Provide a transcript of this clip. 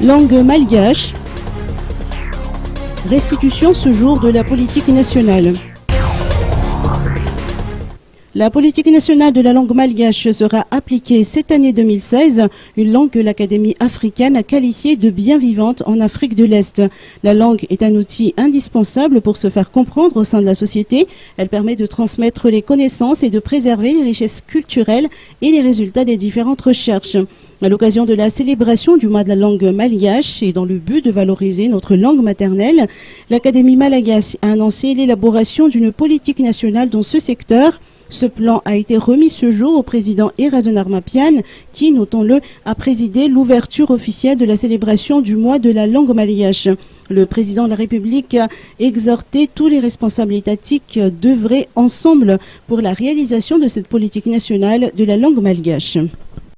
Langue malgache. Restitution ce jour de la politique nationale. La politique nationale de la langue malgache sera appliquée cette année 2016, une langue que l'Académie africaine a qualifiée de bien vivante en Afrique de l'Est. La langue est un outil indispensable pour se faire comprendre au sein de la société. Elle permet de transmettre les connaissances et de préserver les richesses culturelles et les résultats des différentes recherches. À l'occasion de la célébration du mois de la langue malgache et dans le but de valoriser notre langue maternelle, l'Académie malagasy a annoncé l'élaboration d'une politique nationale dans ce secteur. Ce plan a été remis ce jour au président Erazonar Mapian qui, notons-le, a présidé l'ouverture officielle de la célébration du mois de la langue malgache. Le président de la République a exhorté tous les responsables étatiques d'œuvrer ensemble pour la réalisation de cette politique nationale de la langue malgache.